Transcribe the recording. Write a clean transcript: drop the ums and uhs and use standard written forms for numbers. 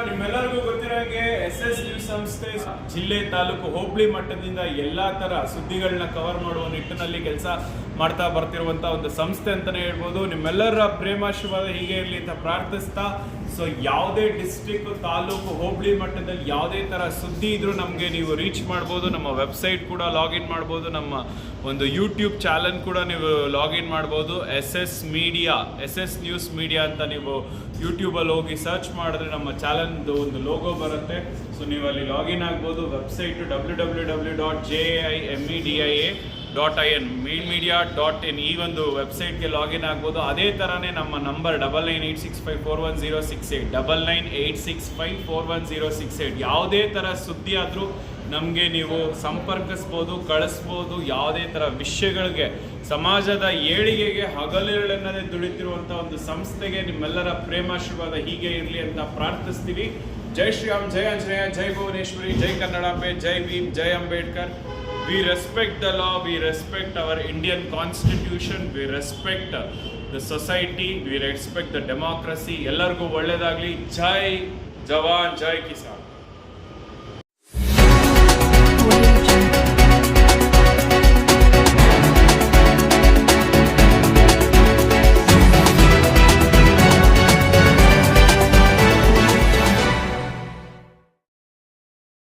ನಿಮ್ಮೆಲ್ಲರಿಗೂ ಗೊತ್ತಿರೋಂಗೆ SS news ಸಂಸ್ಥೆ ಜಿಲ್ಲೆ ತಾಲೂಕು ಹೋಬಳಿ ಮಟ್ಟದಿಂದ ಎಲ್ಲಾ ತರ ಸುದ್ದಿಗಳನ್ನ ಕವರ್ ಮಾಡುವ ನಿಟ್ಟಿನಲ್ಲಿ ಕೆಲಸ ಮಾಡ್ತಾ ಬರ್ತಿರುವಂತ ಒಂದು ಸಂಸ್ಥೆ ಅಂತಾನೆ ಹೇಳ್ಬೋದು. ನಿಮ್ಮೆಲ್ಲರ ಪ್ರೇಮಾಶೀರ್ವಾದ ಹೀಗೆ ಇರಲಿ ಅಂತ ಪ್ರಾರ್ಥಿಸ್ತಾ, ಸೊ ಯಾವುದೇ ಡಿಸ್ಟ್ರಿಕ್ಟ್, ತಾಲೂಕು, ಹೋಬಳಿ ಮಟ್ಟದಲ್ಲಿ ಯಾವುದೇ ತರ ಸುದ್ದಿ ಇದ್ರೂ ನಮಗೆ ನೀವು ರೀಚ್ ಮಾಡ್ಬೋದು. ನಮ್ಮ ವೆಬ್ಸೈಟ್ ಕೂಡ ಲಾಗಿನ್ ಮಾಡ್ಬೋದು, ನಮ್ಮ ಒಂದು ಯೂಟ್ಯೂಬ್ ಚಾನಲ್ ಕೂಡ ನೀವು ಲಾಗಿನ್ ಮಾಡ್ಬೋದು. SS ನ್ಯೂಸ್ ಮೀಡಿಯಾ ಅಂತ ನೀವು ಯೂಟ್ಯೂಬಲ್ಲಿ ಹೋಗಿ ಸರ್ಚ್ ಮಾಡಿದ್ರೆ ನಮ್ಮ ಚಾನಲ್ದು ಒಂದು ಲೋಗೋ ಬರುತ್ತೆ. ಸೊ ನೀವು ಅಲ್ಲಿ ಲಾಗಿನ್ ಆಗ್ಬೋದು. ವೆಬ್ಸೈಟ್ www.jaimedia.in media.in ಈ ಒಂದು ವೆಬ್ಸೈಟ್ಗೆ ಲಾಗಿನ್ ಆಗ್ಬೋದು. ಅದೇ ಥರನೇ ನಮ್ಮ ನಂಬರ್ 9986541068 9986541068 ಯಾವುದೇ ಥರ ಸುದ್ದಿ ಆದರೂ ನಮಗೆ ನೀವು ಸಂಪರ್ಕಿಸ್ಬೋದು, ಕಳಿಸ್ಬೋದು. ಯಾವುದೇ ಥರ ವಿಷಯಗಳಿಗೆ, ಸಮಾಜದ ಏಳಿಗೆಗೆ ಹಗಲಿರುಳೆನ್ನದೇ ದುಡಿತಿರುವಂಥ ಒಂದು ಸಂಸ್ಥೆಗೆ ನಿಮ್ಮೆಲ್ಲರ ಪ್ರೇಮಾಶೀರ್ವಾದ ಹೀಗೆ ಇರಲಿ ಅಂತ ಪ್ರಾರ್ಥಿಸ್ತೀವಿ. ಜೈ ಶ್ರೀರಾಮ್, ಜೈ ಆಂಜನೇಯ, ಜೈ ಭುವನೇಶ್ವರಿ, ಜೈ ಕನ್ನಡಾಂಬೆ, ಜೈ ಭೀಮ್, ಜೈ Ambedkar. We respect the law, we respect our Indian constitution, we respect the society, we respect the democracy. ಎಲ್ಲರಿಗೂ ಒಳ್ಳೆಯದಾಗಲಿ. ಜೈ ಜವಾನ್, ಜೈ ಕಿಸಾನ್.